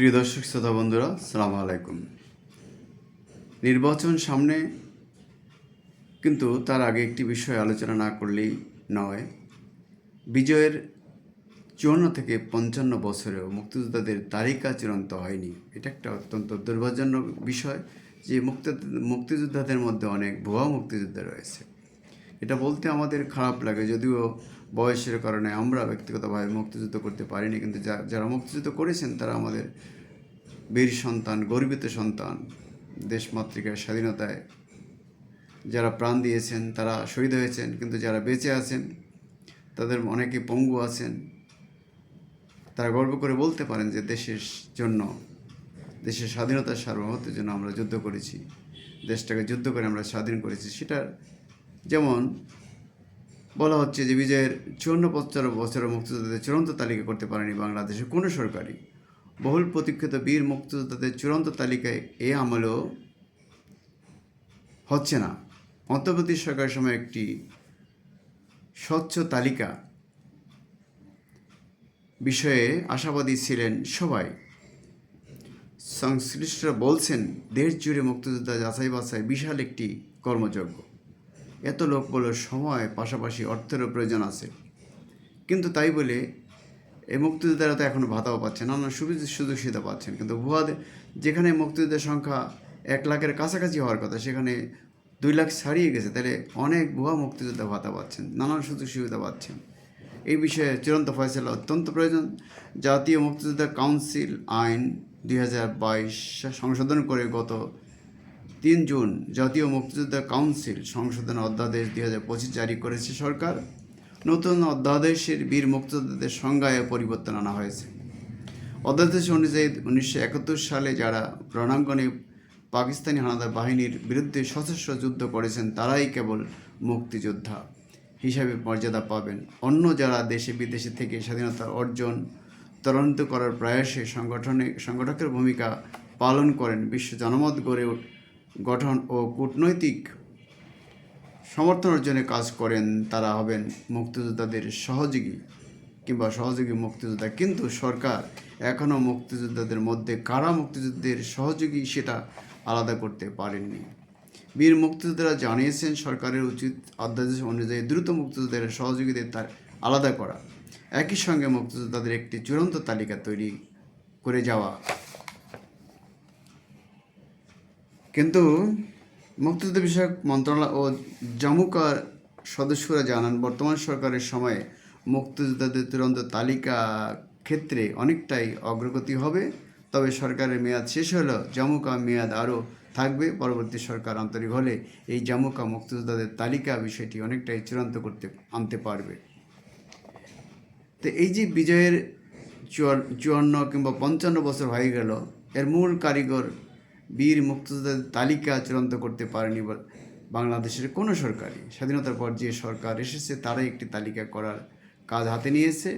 প্রিয় দর্শক শ্রোতা বন্ধুরা, আসসালামু আলাইকুম। নির্বাচন সামনে, কিন্তু তার আগে একটি বিষয় আলোচনা না করলেই নয়। বিজয়ের 54 থেকে 55 বছরেও মুক্তিযোদ্ধাদের তালিকা চূড়ান্ত হয়নি। এটা একটা অত্যন্ত দুর্ভাগ্যজনক বিষয় যে মুক্তিযোদ্ধাদের মধ্যে অনেক ভুয়া মুক্তিযোদ্ধা রয়েছে। এটা বলতে আমাদের খারাপ লাগে, যদিও বয়সের কারণে আমরা ব্যক্তিগতভাবে মুক্তিযুদ্ধ করতে পারিনি, কিন্তু যারা মুক্তিযুদ্ধ করেছেন তারা আমাদের বীর সন্তান, গর্বিত সন্তান। দেশমাতৃকার স্বাধীনতায় যারা প্রাণ দিয়েছেন তারা শহীদ হয়েছেন, কিন্তু যারা বেঁচে আছেন তাদের অনেকে পঙ্গু আছেন। তারা গর্ব করে বলতে পারেন যে দেশের জন্য, দেশের স্বাধীনতার সার্বভৌমত্বের জন্য আমরা যুদ্ধ করেছি, দেশটাকে যুদ্ধ করে আমরা স্বাধীন করেছি। সেটার যেমন বলা হচ্ছে যে বিজয়ের 54 বছরের মুক্তিযোদ্ধাদের চূড়ান্ত তালিকা করতে পারেনি বাংলাদেশের কোনো সরকারই। বহুল প্রতীক্ষিত বীর মুক্তিযোদ্ধাদের চূড়ান্ত তালিকায় এ আমলেও হচ্ছে না। অন্তর্বর্তী সরকারের সময় একটি স্বচ্ছ তালিকা বিষয়ে আশাবাদী ছিলেন সবাই। সংশ্লিষ্টরা বলছেন, দেশ জুড়ে মুক্তিযোদ্ধা যাচাই বাছাই বিশাল একটি কর্মযজ্ঞ। এত লোক বলার সময় পাশাপাশি অর্থেরও প্রয়োজন আছে। কিন্তু তাই বলে এই মুক্তিযোদ্ধারা তো এখনও ভাতাও পাচ্ছেন, নানা সুযোগ সুবিধা পাচ্ছেন, কিন্তু ভুয়াদের যেখানে মুক্তিযোদ্ধার সংখ্যা 1 লাখের কাছাকাছি হওয়ার কথা সেখানে 2 লাখ ছাড়িয়ে গেছে। তাহলে অনেক ভুয়া মুক্তিযোদ্ধা ভাতা পাচ্ছেন, নানান সুযোগ সুবিধা পাচ্ছেন। এই বিষয়ে চূড়ান্ত ফয়সালা অত্যন্ত প্রয়োজন। জাতীয় মুক্তিযোদ্ধা কাউন্সিল আইন 2022 সংশোধন করে গত 3 জুন জাতীয় মুক্তিযোদ্ধা কাউন্সিল সংশোধন অধ্যাদেশ 2025 জারি করেছে সরকার। নতুন অধ্যাদেশের বীর মুক্তিযোদ্ধাদের সংজ্ঞায় পরিবর্তন আনা হয়েছে। অধ্যাদেশ অনুযায়ী 1971 সালে যারা রণাঙ্গনে পাকিস্তানি হানাদার বাহিনীর বিরুদ্ধে সশস্ত্র যুদ্ধ করেছেন তারাই কেবল মুক্তিযোদ্ধা হিসাবে মর্যাদা পাবেন। অন্য যারা দেশে বিদেশে থেকে স্বাধীনতা অর্জন ত্বরান্বিত করার প্রয়াসে সংগঠকের ভূমিকা পালন করেন, বিশ্ব জনমত গঠন ও কূটনৈতিক সমর্থন অর্জনে কাজ করেন, তারা হবেন মুক্তিযোদ্ধাদের সহযোগী মুক্তিযোদ্ধা। কিন্তু সরকার এখনও মুক্তিযোদ্ধাদের মধ্যে কারা মুক্তিযুদ্ধের সহযোগী সেটা আলাদা করতে পারেননি। বীর মুক্তিযোদ্ধারা জানিয়েছেন সরকারের উচিত অধ্যাদেশ অনুযায়ী দ্রুত মুক্তিযোদ্ধাদের সহযোগীদের তার আলাদা করা, একই সঙ্গে মুক্তিযোদ্ধাদের একটি চূড়ান্ত তালিকা তৈরি করে যাওয়া। কিন্তু মুক্তিযুদ্ধ বিষয়ক মন্ত্রণালয় ও জামুকার সদস্যরা জানান, বর্তমান সরকারের সময়ে মুক্তিযোদ্ধাদের চূড়ান্ত তালিকা ক্ষেত্রে অনেকটাই অগ্রগতি হবে। তবে সরকারের মেয়াদ শেষ হলেও জামুকা মেয়াদ আরও থাকবে। পরবর্তী সরকার আন্তরিক হলে এই জামুকা মুক্তিযোদ্ধাদের তালিকা বিষয়টি অনেকটাই চূড়ান্ত আনতে পারবে। তো এই যে বিজয়ের 54 কিংবা 55 বছর হয়ে গেল, এর মূল কারিগর বীর মুক্তিযোদ্ধাদের তালিকা চূড়ান্ত করতে পারেনি বাংলাদেশের কোনো সরকারই। স্বাধীনতার পর যে সরকার এসেছে তারাই একটি তালিকা করার কাজ হাতে নিয়েছে।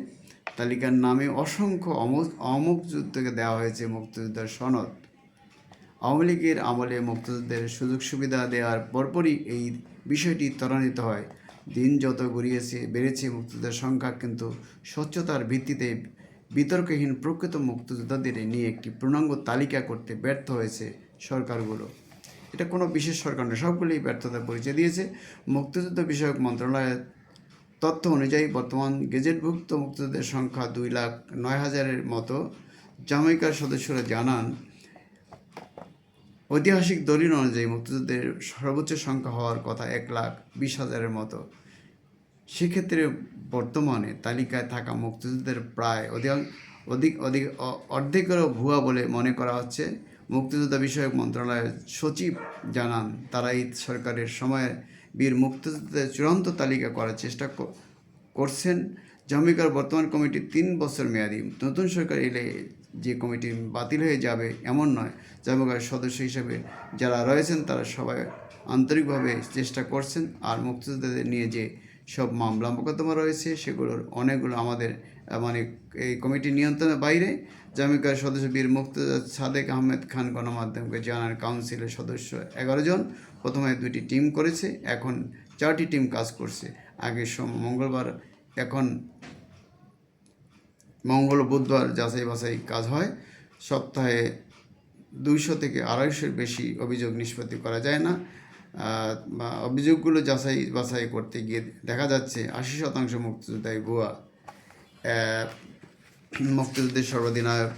তালিকার নামে অসংখ্য অমুক্তিযুদ্ধকে দেওয়া হয়েছে মুক্তিযোদ্ধার সনদ। আওয়ামী লীগের আমলে মুক্তিযুদ্ধের সুযোগ সুবিধা দেওয়ার পরপরই এই বিষয়টি ত্বরান্বিত হয়। দিন যত বেড়েছে মুক্তিযোদ্ধার সংখ্যা, কিন্তু স্বচ্ছতার ভিত্তিতে বিতর্কহীন প্রকৃত মুক্তিযোদ্ধাদের নিয়ে একটি পূর্ণাঙ্গ তালিকা করতে ব্যর্থ হয়েছে সরকারগুলো। এটা কোনো বিশেষ সরকার নয়, সবগুলোই ব্যর্থতার পরিচয় দিয়েছে। মুক্তিযুদ্ধ বিষয়ক মন্ত্রণালয়ের তথ্য অনুযায়ী বর্তমান গেজেটভুক্ত মুক্তিযোদ্ধাদের সংখ্যা 2,09,000-এর মতো। জামাইকার সদস্যরা জানান, ঐতিহাসিক দলিল অনুযায়ী মুক্তিযুদ্ধের সর্বোচ্চ সংখ্যা হওয়ার কথা 1,20,000-এর মতো। সেক্ষেত্রে বর্তমানে তালিকায় থাকা মুক্তিযুদ্ধের প্রায় অর্ধেকেরও ভুয়া বলে মনে করা হচ্ছে। মুক্তিযোদ্ধা বিষয়ক মন্ত্রণালয়ের সচিব জানান, তারা এই সরকারের সময়ে বীর মুক্তিযোদ্ধাদের চূড়ান্ত তালিকা করার চেষ্টা করছেন। জামিকার বর্তমান কমিটি 3 বছর মেয়াদী। নতুন সরকার এলে যে কমিটি বাতিল হয়ে যাবে এমন নয়। জামিকার সদস্য হিসেবে যারা রয়েছেন তারা সবাই আন্তরিকভাবে চেষ্টা করছেন। আর মুক্তিযোদ্ধাদের নিয়ে যে সব মামলা মোকদ্দমা রয়েছে সেগুলোর অনেকগুলো আমাদের এই কমিটির নিয়ন্ত্রণের বাইরে। জামিকার সদস্য বীর মুক্তিযোদ্ধা সাদেক আহমেদ খান গণমাধ্যমকে জানান, কাউন্সিলের সদস্য 11 জন। প্রথমে 2টি টিম করেছে, এখন 4টি টিম কাজ করছে। আগে মঙ্গলবার, এখন বুধবার যাচাই বাছাই কাজ হয়। সপ্তাহে 200 থেকে 250-এর বেশি অভিযোগ নিষ্পত্তি করা যায় না। বা অভিযোগগুলো যাচাই বাছাই করতে গিয়ে দেখা যাচ্ছে 80% মুক্তিযোদ্ধাই ভুয়া। মুক্তিযুদ্ধের সর্বাধিনায়ক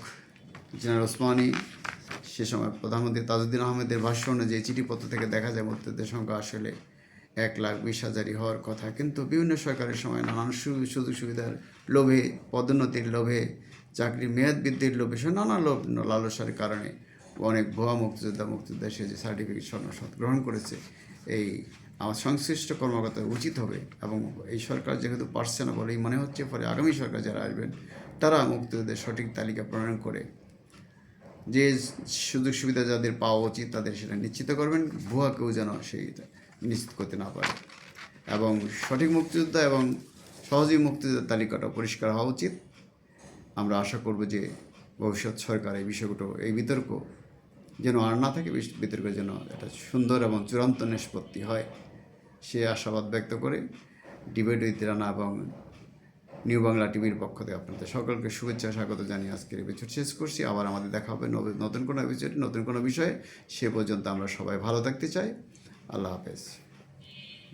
জেনারেল ওসমানী, সে সময় প্রধানমন্ত্রী তাজউদ্দিন আহমেদের ভাষ্য অনুযায়ী চিঠিপত্র থেকে দেখা যায় মুক্তিযুদ্ধের সংখ্যা আসলে 1,20,000-ই হওয়ার কথা। কিন্তু বিভিন্ন সরকারের সময় নানান সুযোগ সুবিধার লোভে, পদোন্নতির লোভে, চাকরির মেয়াদ বৃদ্ধির লোভে, সে নানা লোভ লালসার কারণে অনেক ভুয়া মুক্তিযোদ্ধা সে যে সার্টিফিকেট সনদ গ্রহণ করেছে। এই আমার সংশ্লিষ্ট কর্মকর্তা উচিত হবে, এবং এই সরকার যেহেতু পারছে না বলেই মনে হচ্ছে, ফলে আগামী সরকার যারা আসবেন তারা মুক্তিযোদ্ধাদের সঠিক তালিকা প্রণয়ন করে যে সুযোগ সুবিধা যাদের পাওয়া উচিত তাদের সেটা নিশ্চিত করবেন, ভুয়া কেউ যেন সেইটা নিশ্চিত করতে না পারে। এবং সঠিক মুক্তিযোদ্ধা এবং সহজেই মুক্তিযোদ্ধার তালিকাটা পরিষ্কার হওয়া উচিত। আমরা আশা করব যে ভবিষ্যৎ সরকার এই বিষয়গুলো, এই বিতর্ক যেন আর না থাকে, বিতর্কের যেন একটা সুন্দর এবং চূড়ান্ত নিষ্পত্তি হয়, সে আশাবাদ ব্যক্ত করে ডিবেট উইথ রানা এবং নিউ বাংলা টিভির পক্ষ থেকে আপনাদের সকলকে শুভেচ্ছা স্বাগত জানিয়ে আজকের এপিসোড শেষ করছি। আবার আমাদের দেখা হবে নতুন কোনো এপিসোড, নতুন কোনো বিষয়ে। সে পর্যন্ত আমরা সবাই ভালো থাকতে চাই। আল্লাহ হাফেজ।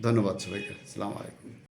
ধন্যবাদ সবাইকে। আসসালামু আলাইকুম।